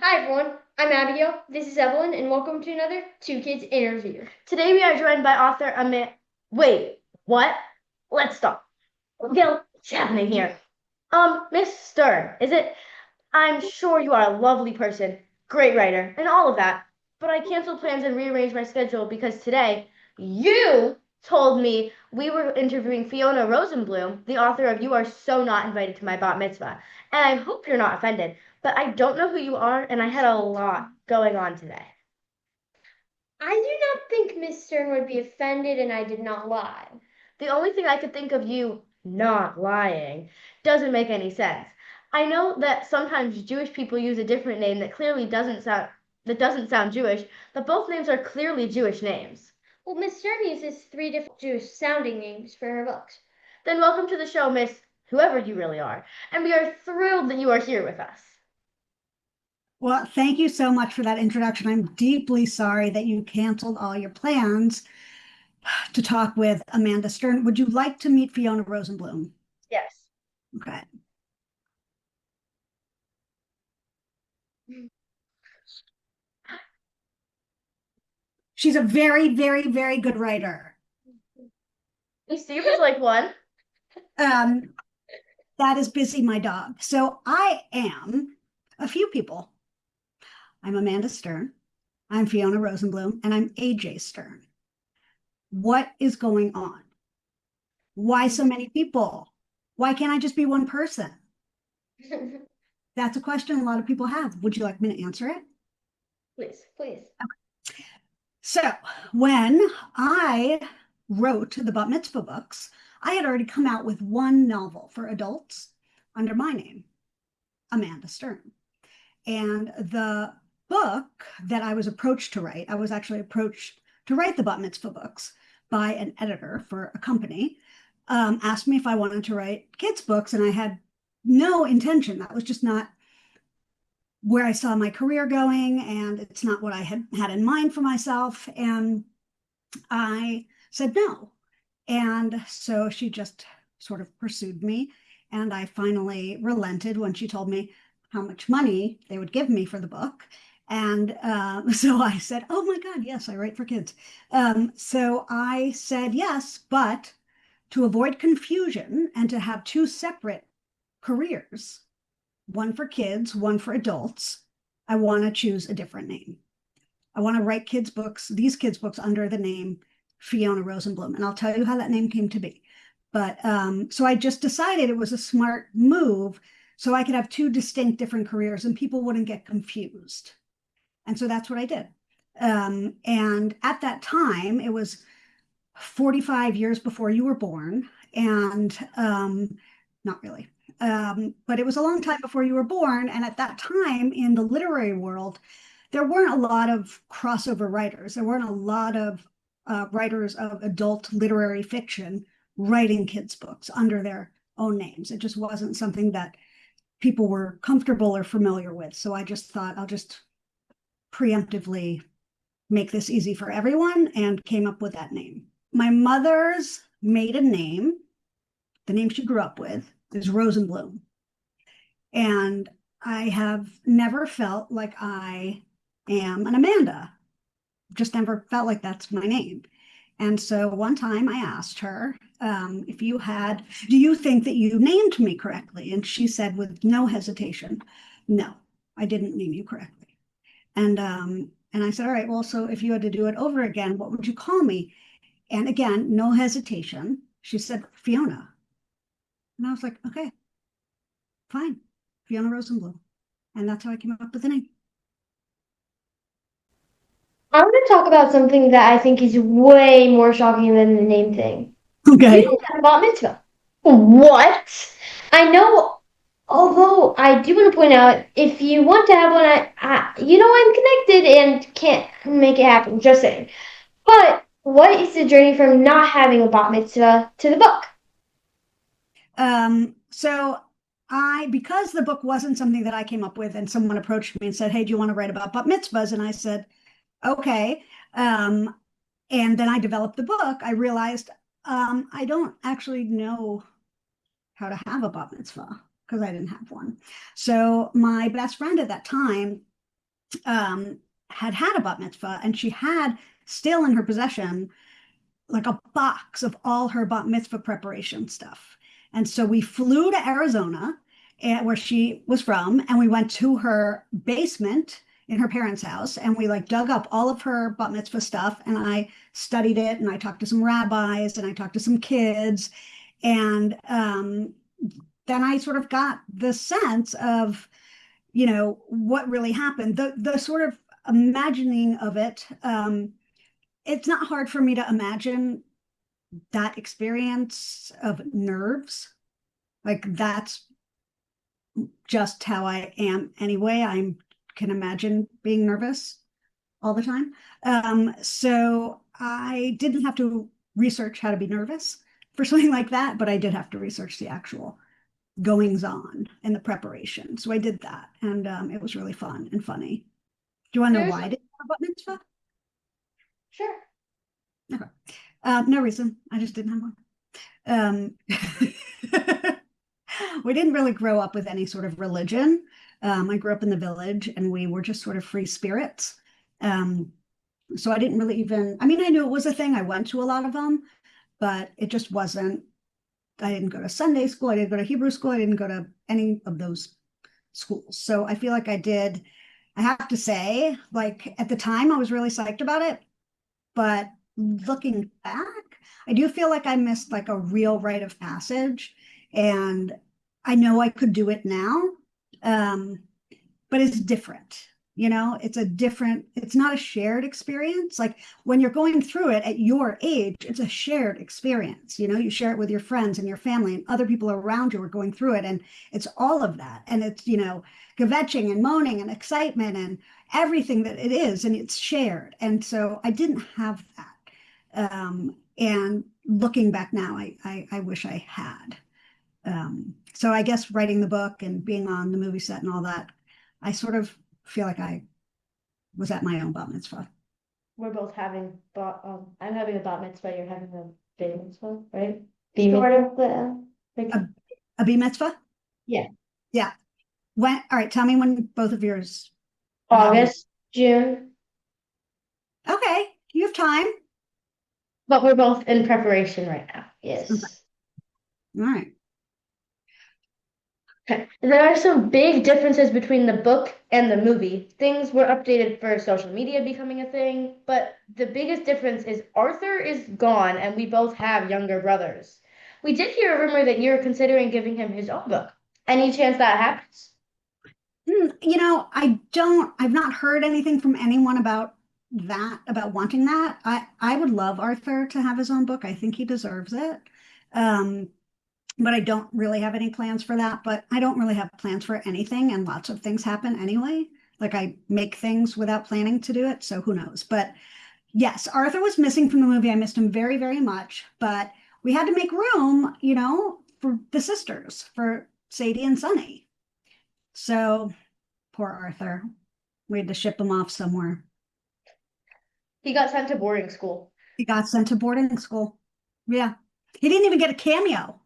Hi everyone, I'm Abigail. This is Evelyn, and welcome to another Two Kids interview. Today we are joined by author Amit. Wait, what? Let's stop. Gil, what's happening here? Miss Stern, is it? I'm sure you are a lovely person, great writer, and all of that. But I canceled plans and rearranged my schedule because today you told me we were interviewing Fiona Rosenbloom, the author of You Are So Not Invited to My Bat Mitzvah. And I hope you're not offended, but I don't know who you are, and I had a lot going on today. I do not think Miss Stern would be offended, and I did not lie. The only thing I could think of you not lying doesn't make any sense. I know that sometimes Jewish people use a different name that doesn't sound Jewish, but both names are clearly Jewish names. Well, Miss Stern uses three different Jewish sounding names for her books. Then welcome to the show, Miss whoever you really are, and we are thrilled that you are here with us. Well, thank you so much for that introduction. I'm deeply sorry that you canceled all your plans to talk with Amanda Stern. Would you like to meet Fiona Rosenbloom? Yes. Okay. She's a very, very, very good writer. You see, was like one. Um, that is Busy, my dog. So I am a few people. I'm Amanda Stern. I'm Fiona Rosenbloom, and I'm AJ Stern. What is going on? Why so many people? Why can't I just be one person? That's a question a lot of people have. Would you like me to answer it? Please, please. So when I wrote the Bat Mitzvah books, I had already come out with one novel for adults under my name, Amanda Stern. And the book that I was approached to write, I was actually approached to write the Bat Mitzvah books by an editor for a company, asked me if I wanted to write kids' books, and I had no intention. That was just not where I saw my career going, and it's not what I had in mind for myself. And I said no. And so she just sort of pursued me. And I finally relented when she told me how much money they would give me for the book. And so I said, oh my God, yes, I write for kids. So I said yes, but to avoid confusion and to have two separate careers, one for kids, one for adults, I want to choose a different name. I want to write kids' books, these kids' books under the name Fiona Rosenbloom. And I'll tell you how that name came to be. But so I just decided it was a smart move so I could have two distinct different careers and people wouldn't get confused. And so that's what I did. And at that time, it was 45 years before you were born. And not really. But it was a long time before you were born. And at that time in the literary world, there weren't a lot of crossover writers. There weren't a lot of writers of adult literary fiction writing kids' books under their own names. It just wasn't something that people were comfortable or familiar with. So I just thought I'll just preemptively make this easy for everyone and came up with that name. My mother's maiden name, the name she grew up with, is Rosenbloom. And I have never felt like I am an Amanda. Just never felt like that's my name. And so one time I asked her, do you think that you named me correctly? And she said with no hesitation, no, I didn't name you correctly. And I said, all right, well, so if you had to do it over again, what would you call me? And again, no hesitation. She said, Fiona. And I was like, okay, fine, Fiona Rosenbloom. And that's how I came up with the name. I want to talk about something that I think is way more shocking than the name thing. You Okay. didn't have a bat mitzvah. What? I know, although I do want to point out, if you want to have one, I'm connected and can't make it happen, just saying. But what is the journey from not having a bat mitzvah to the book? So because the book wasn't something that I came up with, and someone approached me and said, hey, do you want to write about bat mitzvahs? And I said, okay. And then I developed the book. I realized I don't actually know how to have a bat mitzvah because I didn't have one. So my best friend at that time had a bat mitzvah, and she had still in her possession like a box of all her bat mitzvah preparation stuff. And so we flew to Arizona, where she was from, and we went to her basement in her parents' house, and we like dug up all of her bat mitzvah stuff, and I studied it, and I talked to some rabbis, and I talked to some kids, and then I sort of got the sense of, what really happened. The sort of imagining of it. It's not hard for me to imagine that experience of nerves. Like that's just how I am anyway. I can imagine being nervous all the time. So I didn't have to research how to be nervous for something like that, but I did have to research the actual goings on and the preparation. So I did that, and it was really fun and funny. Do you want to know why I didn't have a bat mitzvah? Sure. Okay. No reason. I just didn't have one. We didn't really grow up with any sort of religion. I grew up in the village, and we were just sort of free spirits. So I didn't really even, I mean, I knew it was a thing. I went to a lot of them, but it just wasn't, I didn't go to Sunday school. I didn't go to Hebrew school. I didn't go to any of those schools. So I feel like I have to say, like at the time I was really psyched about it, but looking back, I do feel like I missed like a real rite of passage, and I know I could do it now, but it's different. It's not a shared experience. Like when you're going through it at your age, it's a shared experience. You share it with your friends and your family, and other people around you are going through it. And it's all of that. And it's, kvetching and moaning and excitement and everything that it is. And it's shared. And so I didn't have that. And looking back now, I wish I had. So I guess writing the book and being on the movie set and all that, I sort of feel like I was at my own bat mitzvah. We're both having I'm having a bat mitzvah, you're having a bat mitzvah, right? Sort of the like A bee mitzvah? Yeah. Yeah. All right, tell me when both of yours are happening. August, June. Okay, you have time. But we're both in preparation right now. Yes. Okay. All right. Okay. There are some big differences between the book and the movie. Things were updated for social media becoming a thing, but the biggest difference is Arthur is gone and we both have younger brothers. We did hear a rumor that you're considering giving him his own book. Any chance that happens? I've not heard anything from anyone about that, about wanting that. I would love Arthur to have his own book. I think he deserves it. Um, but I don't really have any plans for that. But I don't really have plans for anything, and lots of things happen anyway. Like I make things without planning to do it, so who knows? But yes, Arthur was missing from the movie. I missed him very, very much, but we had to make room, for the sisters, for Sadie and Sunny. So poor Arthur. We had to ship him off somewhere. He got sent to boarding school. He got sent to boarding school. Yeah. He didn't even get a cameo.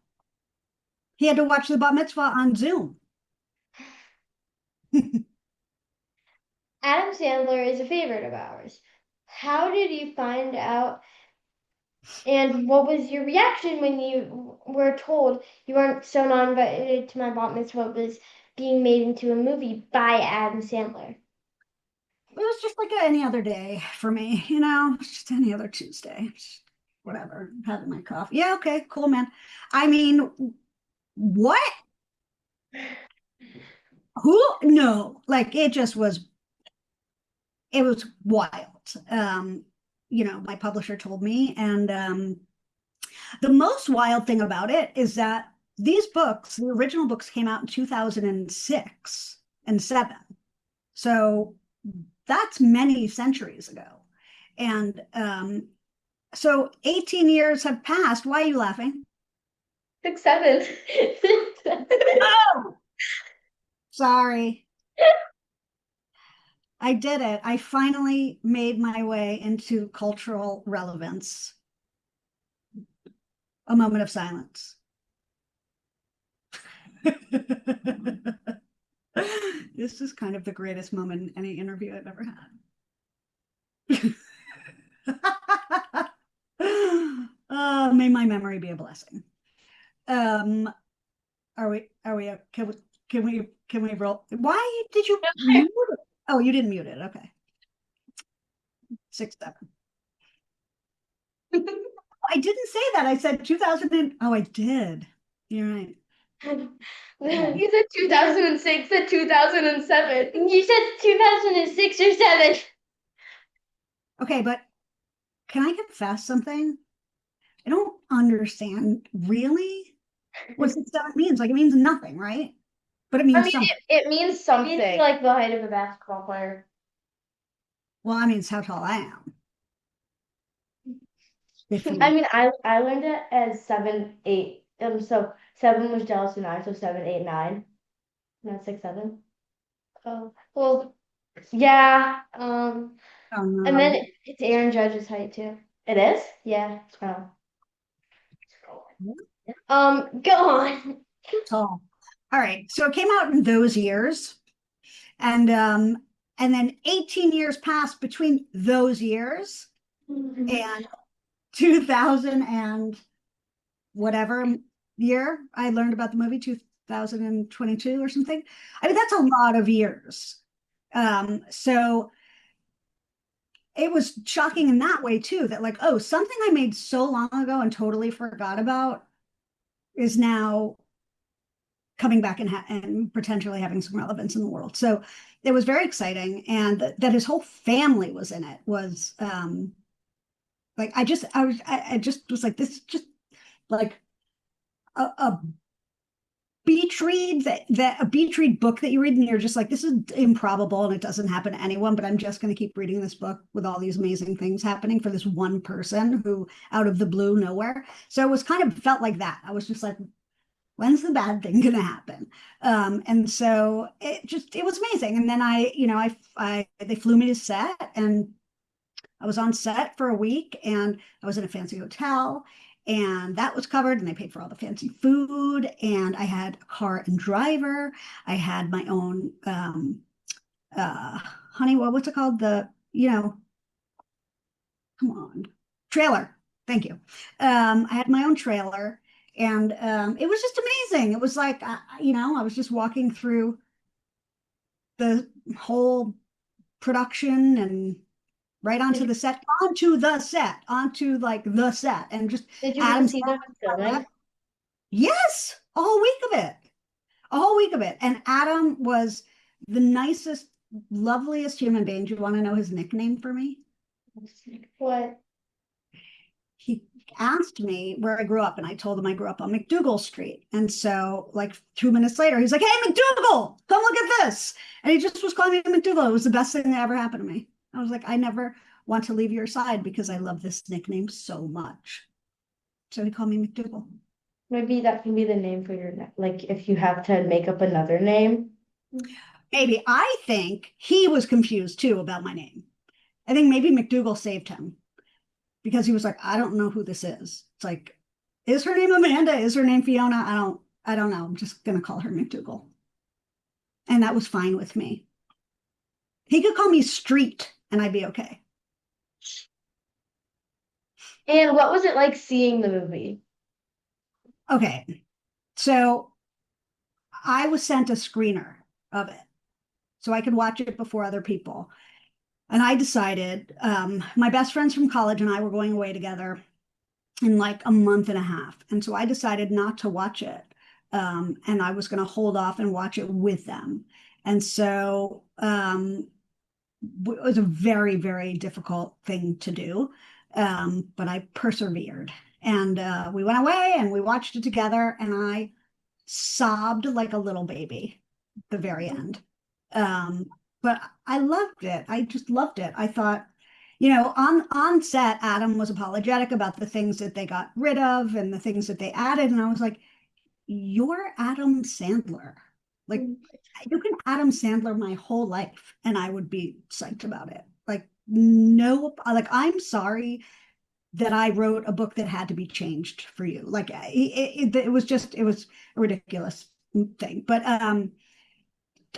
He had to watch the bat mitzvah on Zoom. Adam Sandler is a favorite of ours. How did you find out, and what was your reaction when you were told you weren't so not invited to my bat mitzvah was being made into a movie by Adam Sandler? It was just like any other day for me, it's just any other Tuesday. Just whatever, having my coffee. Yeah, okay, cool, man. I mean, what? Who? No, like it was wild. My publisher told me, and the most wild thing about it is that these books, the original books, came out in 2006 and 7. So that's many centuries ago. And so 18 years have passed. Why are you laughing? 6, 7. Oh, sorry. I did it. I finally made my way into cultural relevance. A moment of silence. This is kind of the greatest moment in any interview I've ever had. May my memory be a blessing. Um, can we roll? Why did you mute it? Oh, you didn't mute it. Okay. 6, 7. I didn't say that. I said 2000 oh, I did. You're right. You said 2006 and 2007. You said 2006 or 7. Okay, but can I confess something? I don't understand really what 6, 7 means. Like it means nothing, right? But it I means mean, something. it means something. It's like the height of a basketball player. Well, I mean, it's how tall I am. I mean, I learned it as 7, 8. So 7 was jealous of 9, so 7, 8, 9. Not 6, 7. Oh, well, yeah. Oh And then no. it's Aaron Judge's height too. It is? Yeah. Go on. Tall. All right. So it came out in those years. And then 18 years passed between those years and 2000 and whatever year I learned about the movie, 2022 or something. I mean, that's a lot of years. So it was shocking in that way too, that like, oh, something I made so long ago and totally forgot about is now coming back and potentially having some relevance in the world. So it was very exciting, and that his whole family was in it was like I just was like, this is just like a beach read that a beach read book that you read and you're just like, this is improbable and it doesn't happen to anyone, but I'm just going to keep reading this book with all these amazing things happening for this one person who out of the blue nowhere. So it was kind of felt like that. I was just like, when's the bad thing going to happen? And so it was amazing. And then they flew me to set, and I was on set for a week, and I was in a fancy hotel, and that was covered, and they paid for all the fancy food, and I had a car and driver. I had my own, honey, what's it called? Come on, trailer. Thank you. I had my own trailer, and it was just amazing. It was like, I was just walking through the whole production and right onto the set, onto like the set, and just Did you get to Adam see them filming? Yes, a whole week of it, a whole week of it. And Adam was the nicest, loveliest human being. Do you want to know his nickname for me? What? He asked me where I grew up, and I told him I grew up on McDougal Street. And so, like 2 minutes later, he's like, "Hey, McDougal, come look at this!" And he just was calling me McDougal. It was the best thing that ever happened to me. I was like, I never want to leave your side because I love this nickname so much. So he called me McDougal. Maybe that can be the name for your like if you have to make up another name. Maybe I think he was confused too about my name. I think maybe McDougal saved him because he was like, I don't know who this is. It's like, is her name Amanda? Is her name Fiona? I don't know. I'm just gonna call her McDougal. And that was fine with me. He could call me Street and I'd be okay. And what was it like seeing the movie? Okay. So I was sent a screener of it so I could watch it before other people. And I decided, my best friends from college and I were going away together in like a month and a half. And so I decided not to watch it. And I was going to hold off and watch it with them. And so it was a very, very difficult thing to do. But I persevered. And we went away and we watched it together. And I sobbed like a little baby at the very end. But I loved it. I just loved it. I thought, on set, Adam was apologetic about the things that they got rid of and the things that they added. And I was like, you're Adam Sandler. Like, you can Adam Sandler my whole life and I would be psyched about it. Like, no, like, I'm sorry that I wrote a book that had to be changed for you. Like, it was a ridiculous thing. But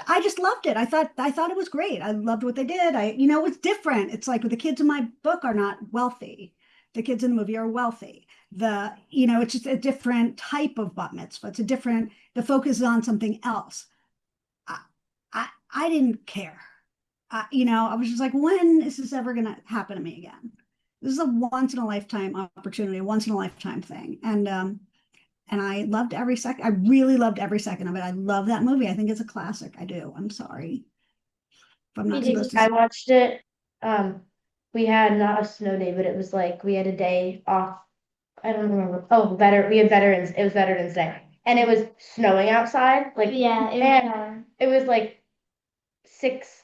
I just loved it. I thought it was great. I loved what they did. It was different. It's like the kids in my book are not wealthy. The kids in the movie are wealthy. It's just a different type of bat mitzvah. The focus is on something else. I, I didn't care. I was just like, when is this ever going to happen to me again? This is a once in a lifetime opportunity, a once in a lifetime thing. And I loved every second. I really loved every second of it. I love that movie. I think it's a classic. I do. I'm sorry if I'm not supposed to I say. watched it. We had not a snow day, but it was like we had a day off. I don't remember. Oh, we had veterans. It was Veterans Day, and it was snowing outside. Like Yeah, it was like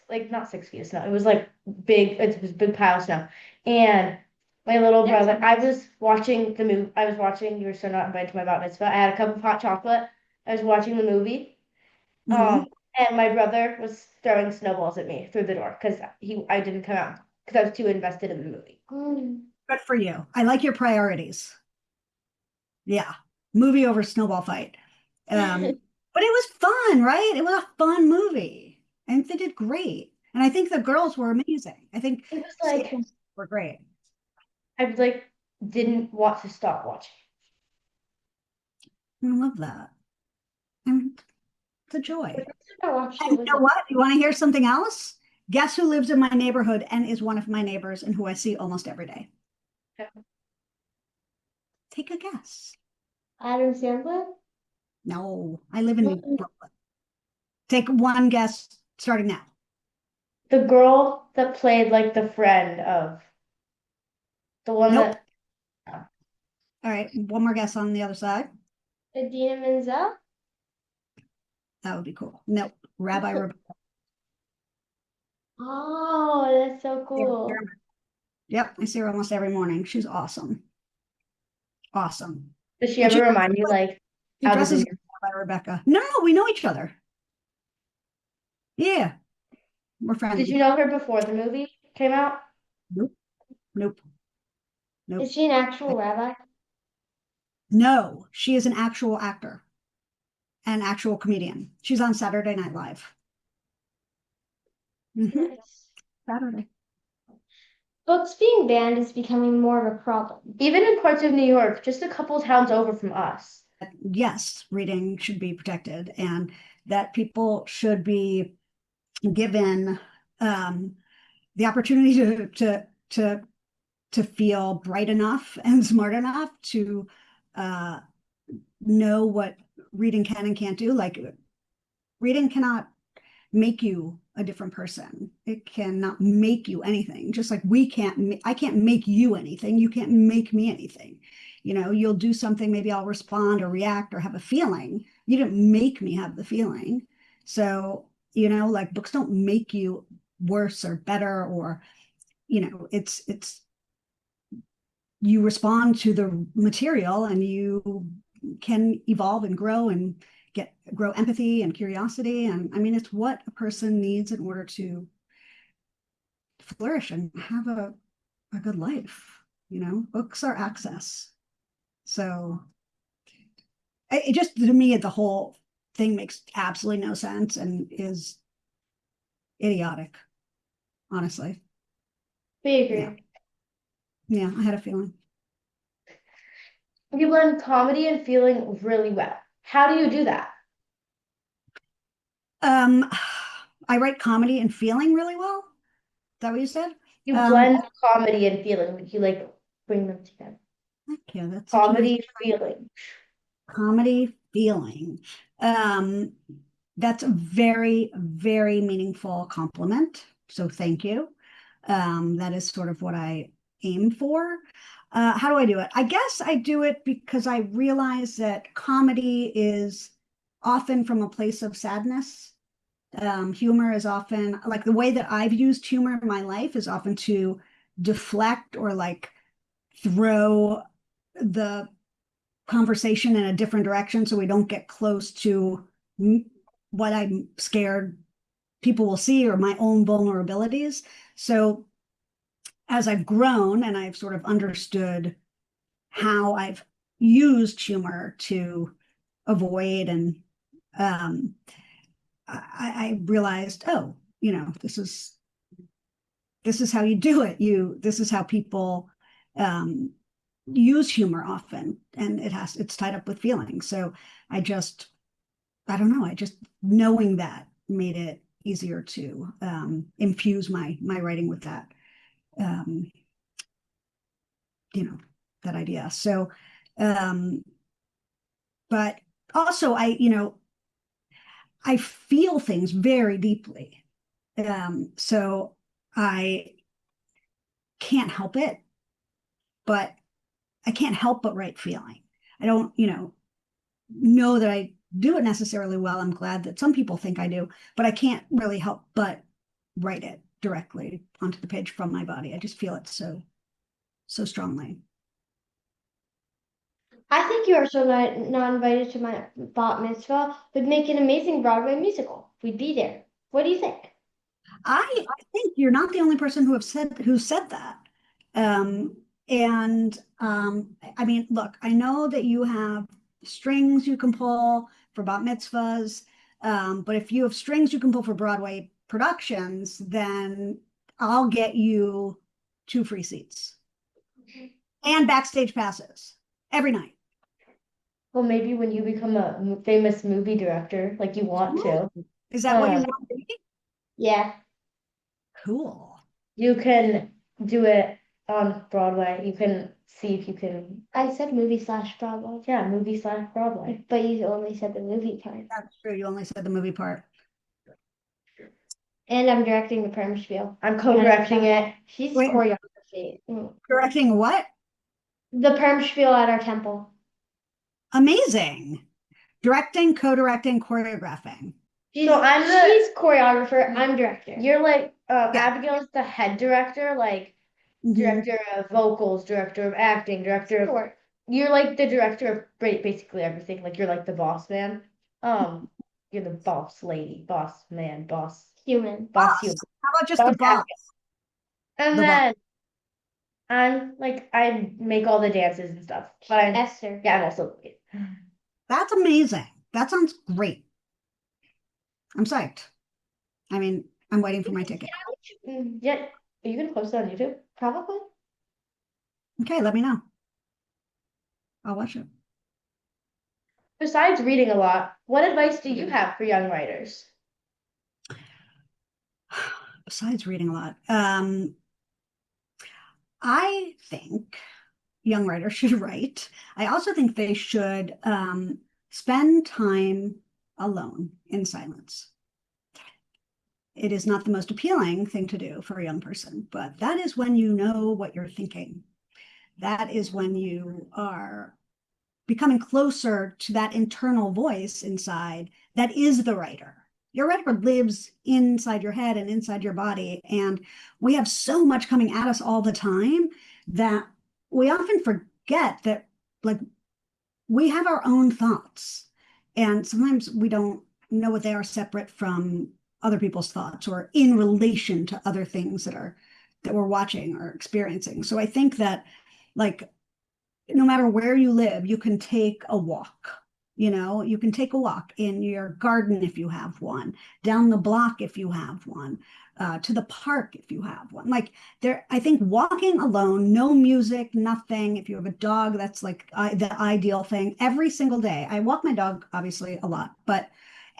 like not 6 feet of snow. It was like big. It was a big pile of snow, and my little brother. I was watching the movie. I was watching. You were so not invited to my bat mitzvah. I had a cup of hot chocolate. I was watching the movie. Mhm. And my brother was throwing snowballs at me through the door because I didn't come out because I was too invested in the movie. Good for you. I like your priorities. Yeah. Movie over snowball fight. But it was fun, right? It was a fun movie. And they did great. And I think the girls were amazing. I think It was like Staples were great. I was like didn't want to stop watching. I love that. And it's a The joy. first time I watched And it you was know what? You want to hear something else? Guess who lives in my neighborhood and is one of my neighbors and who I see almost every day? Take a guess. Adam Sandler. No, I live in Brooklyn. Take one guess starting now. the girl that played like the friend of the one Nope. that All right, one more guess on the other side. Idina Menzel. That would be cool. Nope. Rabbi Rebecca. Oh, that's so cool. Yep, I see her almost every morning. She's awesome. Awesome. does she And ever remind you like she how to dresses do like Rabbi Rebecca. No, we know each other. Yeah, we're Did friends. you know her before the movie came out? Nope, nope, nope. Is she an actual rabbi? No, she is an actual actor, an actual comedian. She's on Saturday Night Live. Nice. Saturday. Books being banned is becoming more of a problem. Even in parts of New York, just a couple towns over from us. Yes, reading should be protected and that people should be given the opportunity to feel bright enough and smart enough to uh, know what reading can and can't do. Like reading cannot make you a different person. It cannot make you anything. Just like I can't make you anything. You can't make me anything. You'll do something, maybe I'll respond or react or have a feeling. You didn't make me have the feeling. So, like books don't make you worse or better or, it's you respond to the material and you can evolve and grow and grow empathy and curiosity. And I mean, it's what a person needs in order to flourish and have a good life. Books are access. So it just, to me, the whole thing makes absolutely no sense and is idiotic, honestly. We agree. Yeah. Yeah, I had a feeling. You blend comedy and feeling really well. How do you do that? Um, I write comedy and feeling really well. Is that what you said? You Um, blend comedy and feeling. You like bring them together. Thank you. That's such a nice Comedy, feeling. comedy feeling. Um, that's a very, very meaningful compliment. So thank you. That is sort of what I aim for. How do I do it? I guess I do it because I realize that comedy is often from a place of sadness. Humor is often like the way that I've used humor in my life is often to deflect or like throw the conversation in a different direction so we don't get close to what I'm scared people will see or my own vulnerabilities. So as I've grown and I've sort of understood how I've used humor to avoid and I realized, oh, this is how you do it. This is how people um, use humor often, and it's tied up with feelings. So I just, I don't know, I just knowing that made it easier to infuse my writing with that, um, you know, that idea. So, um, but also I feel things very deeply. So I can't help it, but I can't help but write feeling. I don't, know that I do it necessarily well. I'm glad that some people think I do, but I can't really help but write it directly onto the page from my body. I just feel it so strongly. I think you are so not invited to my bat mitzvah would make an amazing Broadway musical. We'd be there. What do you think? I think you're not the only person who said that. And I mean, look, I know that you have strings you can pull for bat mitzvahs, but if you have strings you can pull for Broadway productions, then I'll get you 2 free seats and backstage passes every night. Well, maybe when you become a famous movie director, like you want to, Is that what you uh, want to be? yeah, Cool. you can do it on Broadway. You can see if you can. I said movie slash Broadway. Yeah, movie slash Broadway. But you only said the movie part. That's true. You only said the movie part. And I'm directing the perm spiel. I'm co-directing it. She's Wait, choreography. directing what? The perm spiel at our temple. Amazing. Directing, co-directing, choreographing. She's choreographer. I'm director. You're like Yeah. Abigail's the head director, like Mhm. director of vocals, director of acting, director of. Sure. You're like the director of basically everything. Like you're like the boss man. You're the boss lady, boss man, boss Human. boss Boss. human, How about just the boss boss? Abigail. And The boss. then I'm like I make all the dances and stuff. But I'm Esther. yeah, I'm also the lead. That's amazing. That sounds great. I'm psyched. I mean, I'm waiting for my ticket. Yeah. Are you gonna post it on YouTube? Probably. Okay, let me know. I'll watch it. Besides reading a lot, what advice do you have for young writers? Besides reading a lot, I think young writers should write. I also think they should spend time alone in silence. It is not the most appealing thing to do for a young person, but that is when you know what you're thinking. That is when you are becoming closer to that internal voice inside that is the writer. Your writer lives inside your head and inside your body. And we have so much coming at us all the time that we often forget that, like, we have our own thoughts. And sometimes we don't know what they are separate from other people's thoughts or in relation to other things that we're watching or experiencing. So I think that, like, no matter where you live, you can take a walk. You can take a walk in your garden if you have one, down the block if you have one, to the park if you have one. Like I think walking alone, no music, nothing. If you have a dog, that's like the ideal thing. Every single day, I walk my dog obviously a lot, but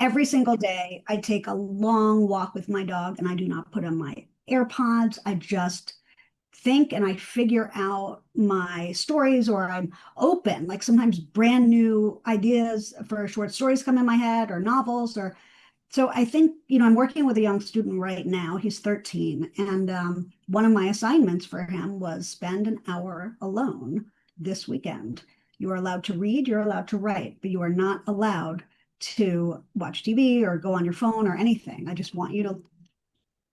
every single day I take a long walk with my dog, and I do not put on my AirPods. I just think and I figure out my stories, or I'm open. Like sometimes brand new ideas for short stories come in my head, or novels, or so I think, I'm working with a young student right now. He's 13. And one of my assignments for him was spend an hour alone this weekend. You are allowed to read, you're allowed to write, but you are not allowed to watch TV or go on your phone or anything. I just want you to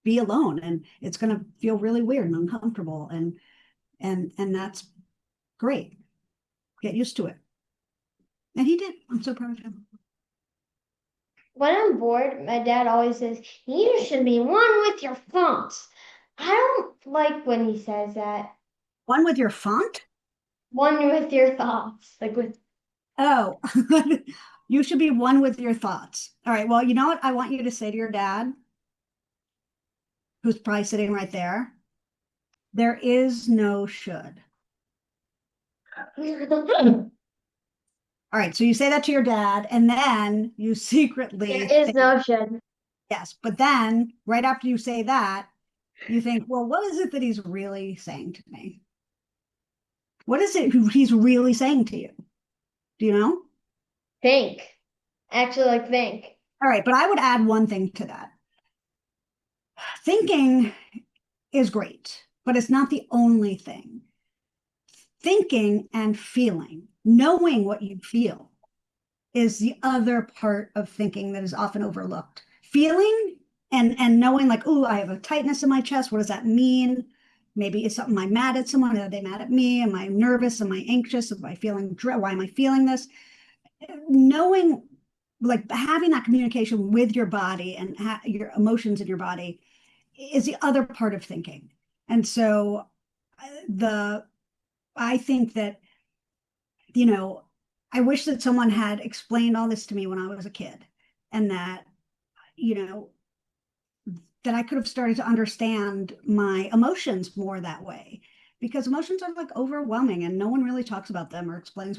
be alone, and it's going to feel really weird and uncomfortable, and that's great. Get used to it. And he did. I'm so proud of him. When I'm bored, my dad always says, "You should be one with your fonts." I don't like when he says that. One with your font? One with your thoughts. Like with Oh. You should be one with your thoughts. All right. Well, you know what I want you to say to your dad, who's probably sitting right there? There is no should. All right. So you say that to your dad, and then you secretly There is think, no should. yes. But then right after you say that, you think, well, what is it that he's really saying to me? What is it he's really saying to you? Do you know? Think. Actually, like think. All right. But I would add one thing to that. Thinking is great, but it's not the only thing. Thinking and feeling, knowing what you feel, is the other part of thinking that is often overlooked. Feeling and knowing, like, oh, I have a tightness in my chest. What does that mean? Maybe it's something. Am I mad at someone? Are they mad at me? Am I nervous? Am I anxious? Am I feeling dread? Why am I feeling this? Knowing, like having that communication with your body and your emotions in your body is the other part of thinking. And so the I think that, you know, I wish that someone had explained all this to me when I was a kid, and that, you know, that I could have started to understand my emotions more that way, because emotions are like overwhelming and no one really talks about them or explains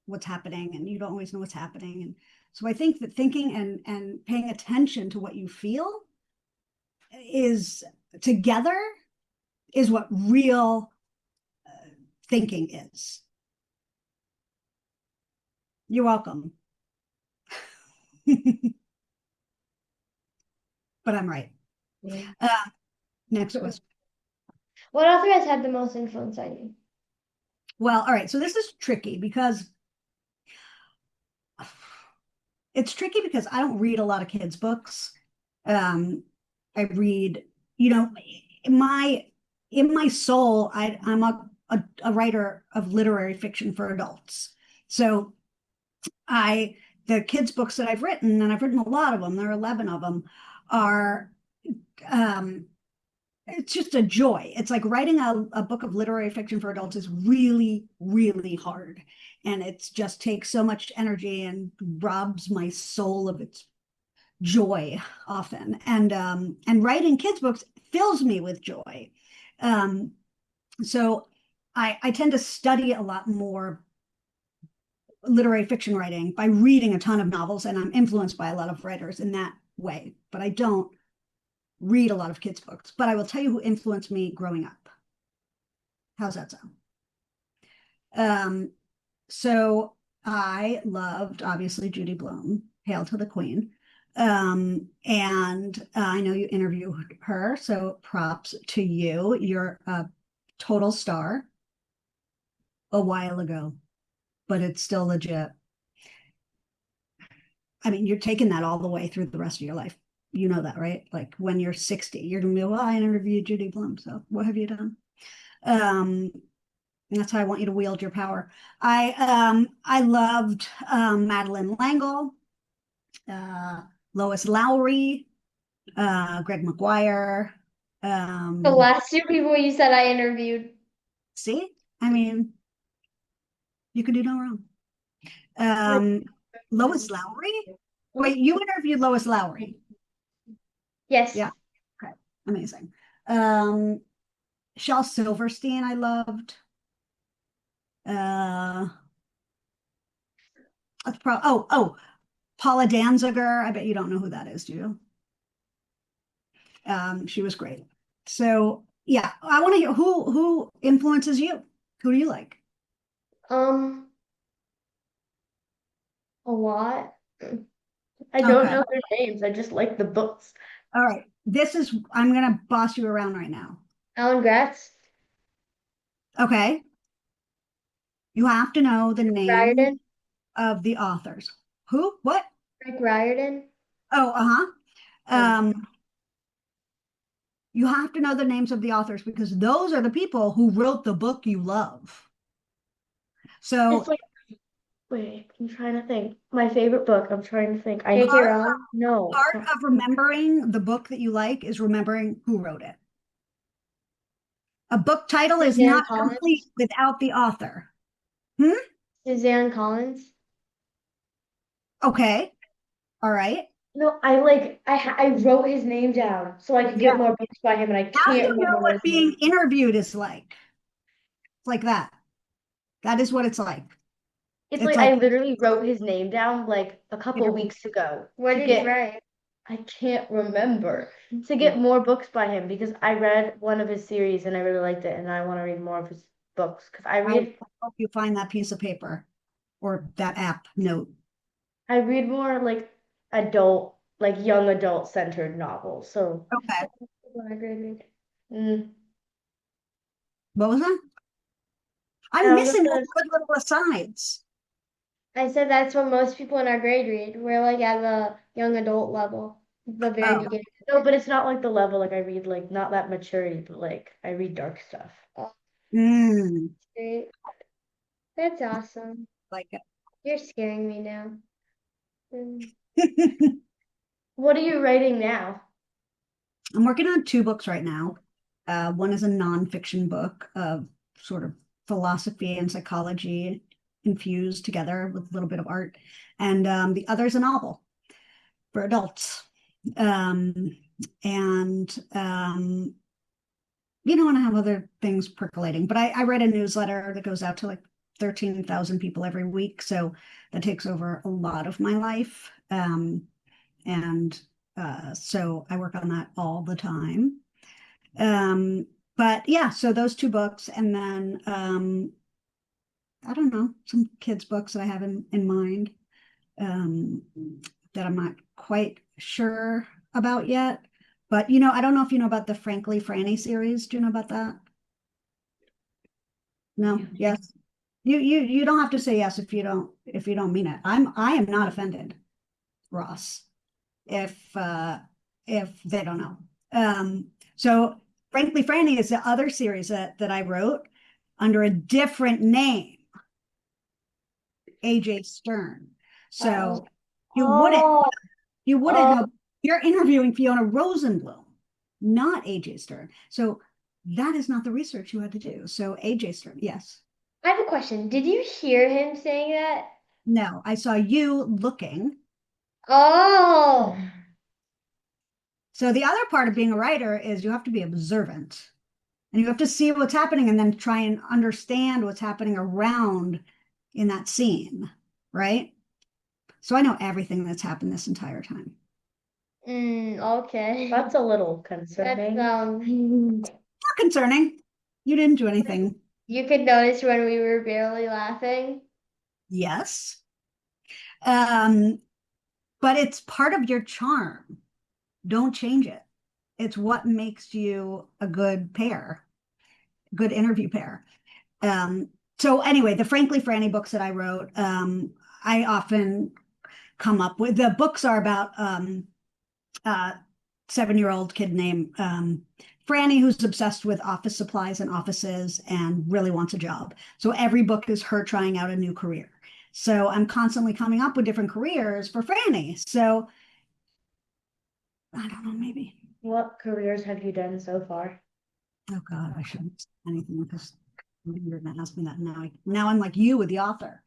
what's happening, and you don't always know what's happening. And so I think that thinking and paying attention to what you feel is together is what real thinking is. You're welcome. But I'm right. Next question. What author has had the most influence on you? Well, all right. So this is tricky because I don't read a lot of kids' books. I read, you know, in my soul, I'm a writer of literary fiction for adults. So the kids' books that I've written, and I've written a lot of them, there are 11 of them, are it's just a joy. It's like writing a book of literary fiction for adults is really, really hard. And it just takes so much energy and robs my soul of its joy often. And writing kids' books fills me with joy. So I tend to study a lot more literary fiction writing by reading a ton of novels, and I'm influenced by a lot of writers in that way. But I don't read a lot of kids' books. But I will tell you who influenced me growing up. How's that sound? So I loved, obviously, Judy Blume, Hail to the Queen. And I know you interviewed her, so props to you. You're a total star a while ago, but it's still legit. I mean, you're taking that all the way through the rest of your life. You know that, right? Like when you're 60, you're gonna be, well, I interviewed Judy Blume, so what have you done? That's how I want you to wield your power. I loved Madeline L'Engle, Lois Lowry, Greg McGuire. The last two people you said I interviewed. See, I mean, you could do no wrong. Lois Lowry? Wait, you interviewed Lois Lowry? Yes. Yeah. Okay. Amazing. Shel Silverstein, I loved. Paula Danziger. I bet you don't know who that is, do you? She was great. So yeah, I want to hear who influences you. Who do you like? A lot. I don't Okay. know their names. I just like the books. All right. I'm gonna boss you around right now. Alan Gratz, Okay. You have to know the name Riordan, of the authors. Who? What? Rick Riordan. Oh, um, you have to know the names of the authors because those are the people who wrote the book you love. So It's like, wait, I'm trying to think. My favorite book. I'm trying to think. J.K. Rowling? No. part of remembering the book that you like is remembering who wrote it. A book title is Suzanne not complete Collins. without the author. Suzanne Collins. Okay. All right. No, I wrote his name down so I could Yeah. get more books by him, and I Now can't you know remember what what his name. being interviewed is like. It's like that. That is what it's like. It's It's like like, I literally wrote his name down like a couple inter- weeks ago What to did get. you write? I can't remember to get more books by him because I read one of his series and I really liked it, and I want to read more of his books because I hope you find that piece of paper or that app note. I read more like adult, like young adult centered novels. So Okay. When I graduated. mm, What was that? I'm I was just missing all gonna. the good little asides. I said that's what most people in our grade read. We're like at the young adult level, the very Oh, beginning. No, but it's not like the level like I read like not that maturity, but like I read dark stuff. Oh, mm, great. That's awesome. like You're scaring me now. Mm. it. What are you writing now? I'm working on two books right now. One is a nonfiction book of sort of philosophy and psychology infused together with a little bit of art. And the other is a novel for adults. Um, and and I have other things percolating. But I write a newsletter that goes out to like 13,000 people every week. So that takes over a lot of my life. And so I work on that all the time. But yeah, so those two books, and then I don't know, some kids' books that I have in mind um, that I'm not quite sure about yet. But I don't know if you know about the Frankly Franny series. Do you know about that? No? Yes. You don't have to say yes if you don't mean it. I am not offended, Ross, if they don't know. So Frankly Franny is the other series that I wrote under a different name, AJ Stern. So you wouldn't Oh, you wouldn't oh, know you're interviewing Fiona Rosenbloom, not AJ Stern. So that is not the research you had to do. So AJ Stern, yes. I have a question. Did you hear him saying that? No, I saw you looking. Oh, So the other part of being a writer is you have to be observant and you have to see what's happening and then try and understand what's happening around in that scene, right? So I know everything that's happened this entire time. okay. that's a little That's concerning. Not concerning. You didn't do anything. you could notice when we were barely laughing. Yes. Um, but it's part of your charm. Don't change it. It's what makes you a good pair, good interview pair. Um, so anyway, the Frankly Franny books that I wrote, I often come up with the books are about a 7-year-old kid named Franny who's obsessed with office supplies and offices and really wants a job. So every book is her trying out a new career. So I'm constantly coming up with different careers for Franny. So I don't know, maybe. What careers have you done so far? Oh God, I shouldn't say anything because you're gonna ask me that now. I'm like you with the author.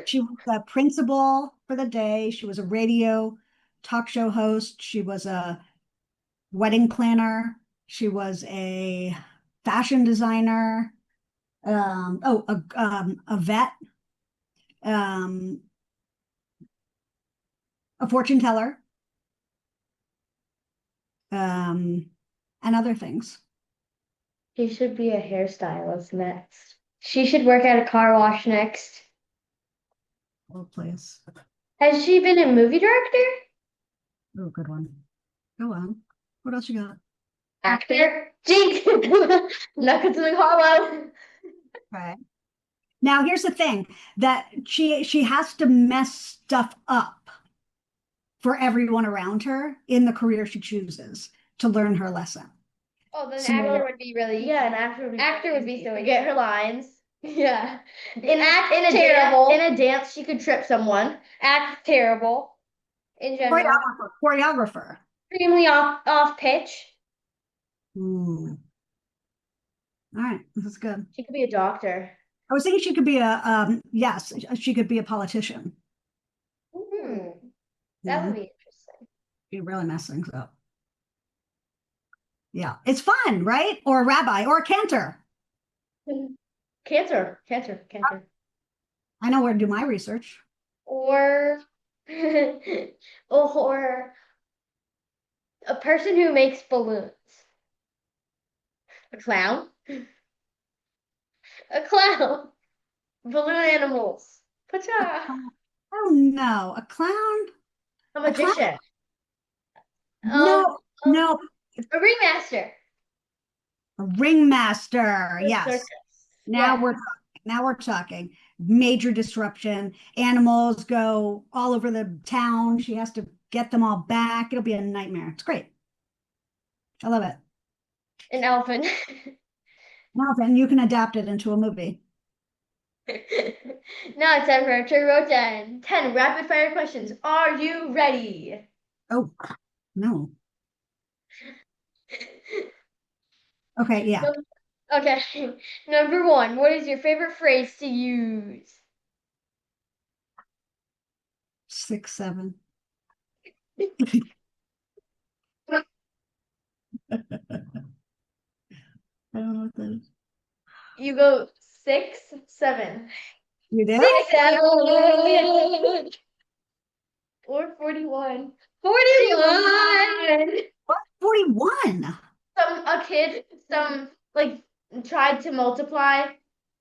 She was a principal for the day. She was a radio talk show host. She was a wedding planner. She was a fashion designer. A vet, um, a fortune teller, um, and other things. She should be a hairstylist next. She should work at a car wash next. Oh, please. Has she been a movie director? Oh, good one. Go on. What else you got? Actor? Jinx! Nuggets in the hollow. Okay. Now here's the thing that she has to mess stuff up for everyone around her in the career she chooses to learn her lesson. Oh, then So- actor would be really Yeah, an actor would be Actor would be easy. so easy. Get her lines. Yeah. In a terrible. in a dance, she could trip someone. Act terrible in general. Choreographer. Extremely off pitch. Ooh. All right, this is good. She could be a doctor. I was thinking she could be yes, she could be a politician. That would Mhm. be interesting. You really mess things up. Yeah, it's fun, right? Or a rabbi or a cantor. Cancer. I know where to do my research. Or or a person who makes balloons. A clown? A clown. Balloon animals. Pacha. Oh no, a clown? A A clown? magician. Um, No, no, a ringmaster. a ringmaster. A Yes. circus. Now Yeah. we're now we're talking. Major disruption. Animals go all over the town. She has to get them all back. It'll be a nightmare. It's great. I love it. An elephant. Now then, you can adapt it into a movie. Now it's time for our Trivia 10. 10 rapid fire questions. Are you ready? Oh, no. Okay, yeah. Okay. Number 1. What is your favorite phrase to use? 6, 7. I don't know what that is. You go 6, 7. You do? 6, 7. Or 41. 41. What? 41. A kid, like tried to multiply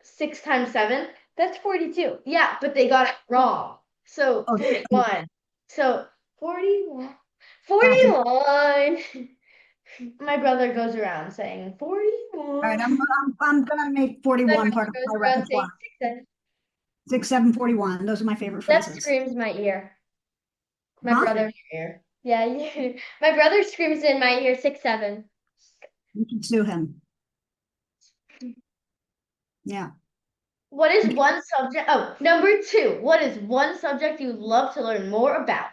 6 times 7. That's 42. Yeah, but they got it wrong. So Oh, 41. So 41. okay. 41. My brother goes around saying All right, 41. I'm gonna make My 41 brother part of goes my around saying repertoire. 6, 7. 6, 7, 41. Those are my favorite That phrases. screams my ear. My Huh? brother ear. Yeah, my brother screams in my ear 6, 7. You can sue him. Yeah. What is one subject? Oh, number 2. What is one subject you'd love to learn more about?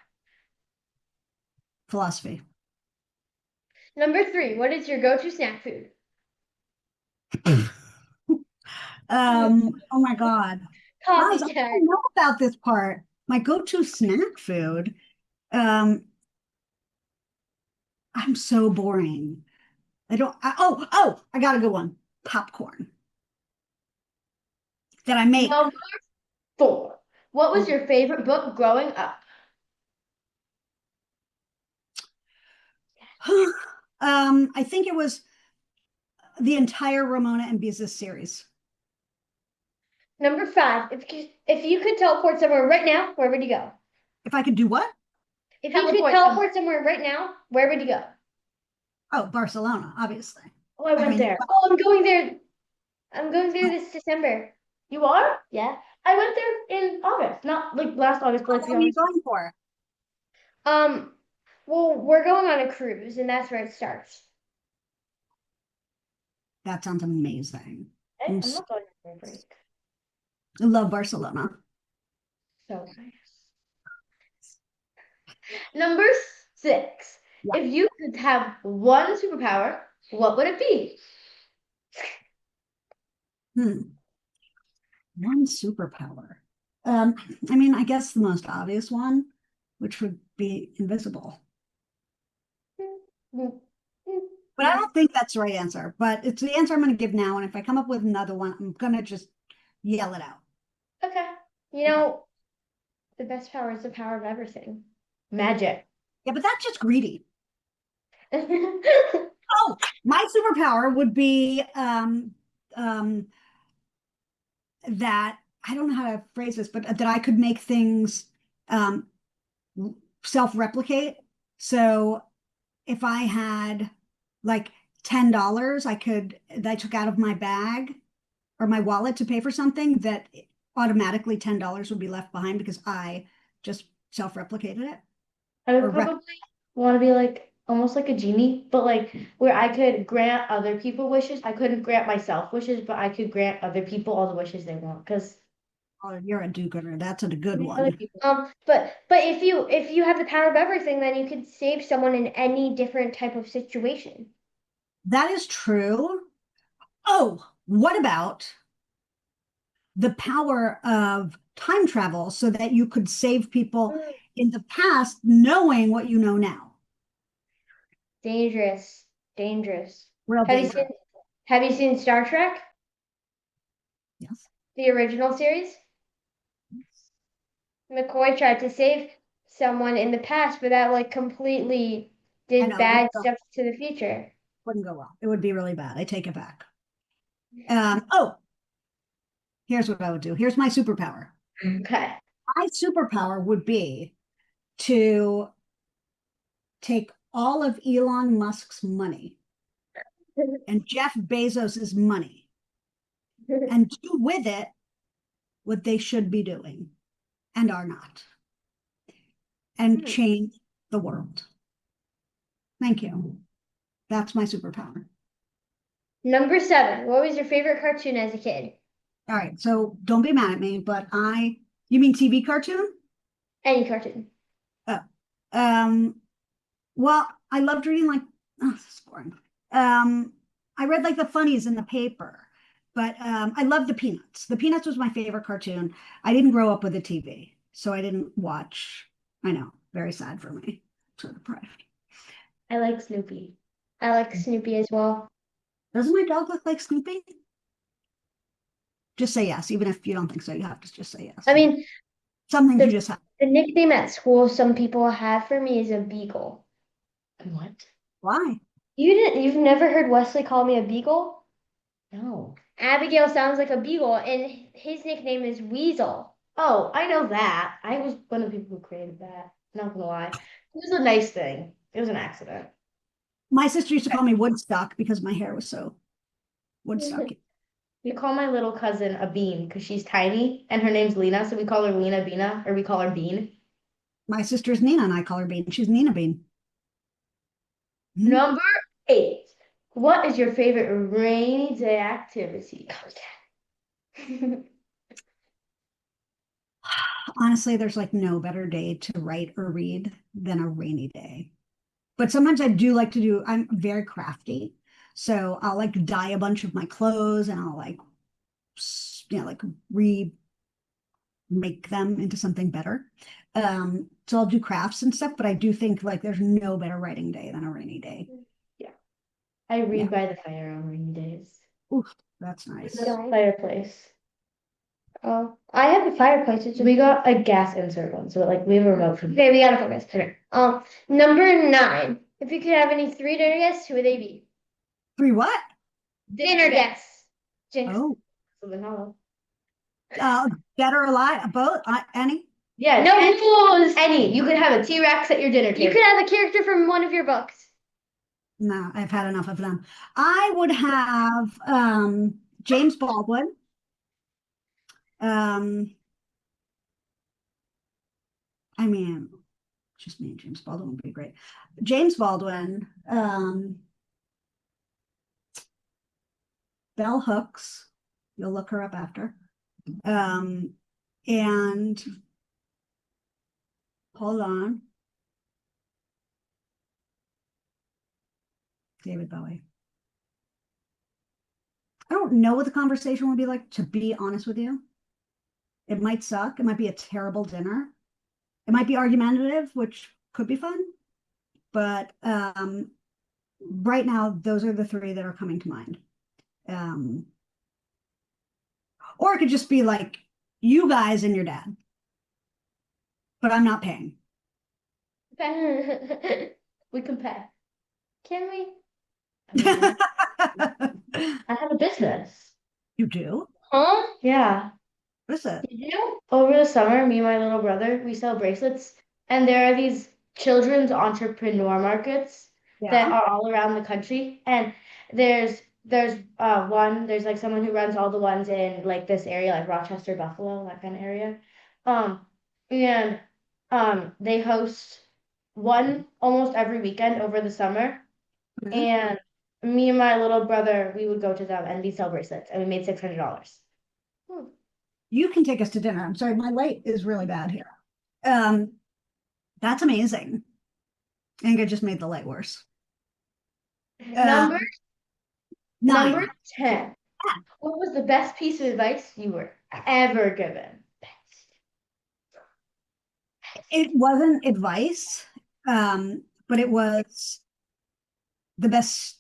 Philosophy. Number 3. What is your go-to snack food? Oh my God. Guys, I Copycat. don't know about this part. My go-to snack food. Um, I'm so boring. I got a good one. Popcorn that I make. Number 4. What was your favorite book growing up? I think it was the entire Ramona and Beezus series. Number 5. If you could teleport somewhere right now, where would you go? If I could do what? If you could teleport somewhere right now, where would you go? Oh, Barcelona, obviously. Oh, I I went mean, there. Oh, I'm going there. I'm going there this December. You are? Yeah. I went there in August, not like last August, but like what the are you August. going for? Um, well, we're going on a cruise, and that's where it starts. That sounds amazing. I'm not going on a break. I love Barcelona. So nice. Number 6. Yeah. If you could have one superpower, what would it be? Hmm. One superpower. Um, I mean, I guess the most obvious one, which would be invisible. But I don't think that's the right answer. But it's the answer I'm going to give now. And if I come up with another one, I'm going to just yell it out. Okay. You know, the best power is the power of everything. Magic. Yeah, but that's just greedy. Oh, my superpower would be um, that I don't know how to phrase this, but that I could make things um, self-replicate. So if I had like $10, I took out of my bag or my wallet to pay for something, that automatically $10 would be left behind because I just self-replicated it. I would Or probably want to be like almost like a genie, but like where I could grant other people wishes. I couldn't grant myself wishes, but I could grant other people all the wishes they want. Because oh, you're a do-gooder. That's a good other one. people. But if you have the power of everything, then you could save someone in any different type of situation. That is true. Oh, what about the power of time travel so that you could save people in the past knowing what you know now. Dangerous. Dangerous. Real Have you dangerous. seen Have you seen Star Trek, Yes. the original series? McCoy tried to save someone in the past, but that like completely I did know. It bad stuff to the future. wouldn't go well. It would be really bad. I take it back. Oh, here's what I would do. Here's my superpower. Okay. My superpower would be to take all of Elon Musk's money and Jeff Bezos's money and do with it what they should be doing and are not, and change the world. Thank you. That's my superpower. Number 7. What was your favorite cartoon as a kid? All right, so don't be mad at me, but you mean TV cartoon? Any cartoon. Oh, well, I loved reading this is boring. I read like the funnies in the paper, but I loved the Peanuts. The Peanuts was my favorite cartoon. I didn't grow up with a TV, so I didn't watch. I know, very sad for me. So deprived. I like Snoopy. I like Snoopy as well. Doesn't my dog look like Snoopy? Just say yes, even if you don't think so. You have to just say yes. I mean, some things you just have. the nickname at school some people have for me is a beagle. What? Why? You've never heard Wesley call me a beagle? No. Abigail sounds like a beagle, and his nickname is Weasel. Oh, I know that. I was one of the people who created that. Not gonna lie. It was a nice thing. It was an accident. My sister used to call me Woodstock because my hair was so Woodstocky. We call my little cousin a bean because she's tiny and her name's Lena, so we call her Lena Beana, or we call her Bean. My sister's Nina, and I call her Bean. She's Nina Bean. Number 8. What is your favorite rainy day activity? Honestly, there's like no better day to write or read than a rainy day. But sometimes I do like to I'm very crafty. So I'll like dye a bunch of my clothes and I'll like, like remake them into something better. So I'll do crafts and stuff, but I do think like there's no better writing day than a rainy day. Yeah. I read by the fire on rainy days. Oof, that's nice. Fireplace. Oh, I have a fireplace. We got a gas insert one, so like we have a remote from. Okay, we gotta focus. Okay. Number 9. If you could have any 3 dinner guests, who would they be? 3 what? Dinner guests. Oh, Something hollow. dead or alive, both, any? Yeah. No rules. Any. You could have a T-Rex at your dinner table. You could have a character from one of your books. No, I've had enough of them. I would have James Baldwin. I mean, just me and James Baldwin would be great. James Baldwin, Bell Hooks, you'll look her up after. And hold on. David Bowie. I don't know what the conversation would be like, to be honest with you. It might suck. It might be a terrible dinner. It might be argumentative, which could be fun. But right now, those are the 3 that are coming to mind. Or it could just be like you guys and your dad. But I'm not paying. We can pay. Can we? I have a business. You do? Huh? Yeah. What is it? You do? Over the summer, me and my little brother, we sell bracelets, and there are these children's entrepreneur markets that are all around the country. And there's like someone who runs all the ones in like this area, like Rochester, Buffalo, that kind of area. And they host one almost every weekend over the summer. Mhm. And me and my little brother, we would go to them and we sell bracelets, and we made $600. You can take us to dinner. I'm sorry, my light is really bad here. That's amazing. I think I just made the light worse. Number 9. Number 10. What was the best piece of advice you were ever given? It wasn't advice, but it was the best,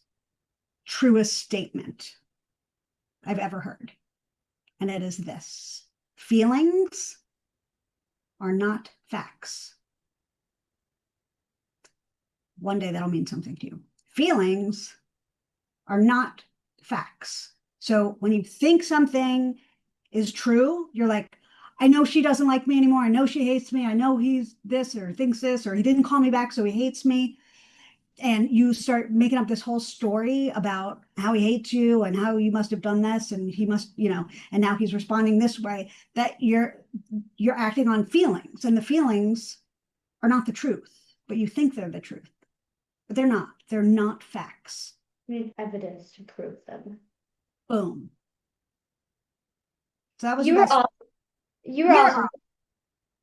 truest statement I've ever heard. And it is this: feelings are not facts. One day that'll mean something to you. Feelings are not facts. So when you think something is true, you're like, I know she doesn't like me anymore. I know she hates me. I know he's this or thinks this, or he didn't call me back, so he hates me. And you start making up this whole story about how he hates you and how you must have done this and he must, and now he's responding this way, that you're acting on feelings, and the feelings are not the truth, but you think they're the truth. But they're not. They're not facts. We need evidence to prove them. Boom. So that was You the were best. awesome. You were You're awesome.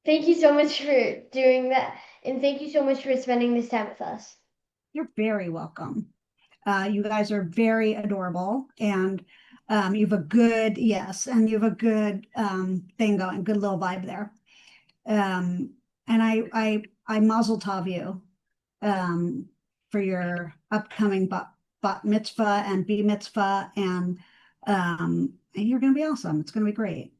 Thank you so much for doing that. And thank you so much for spending this time with us. You're very welcome. You guys are very adorable, and you have a good, yes, and you have a good thing going, good little vibe there. And I mazel tov you for your upcoming bat mitzvah and b mitzvah, and you're going to be awesome. It's going to be great.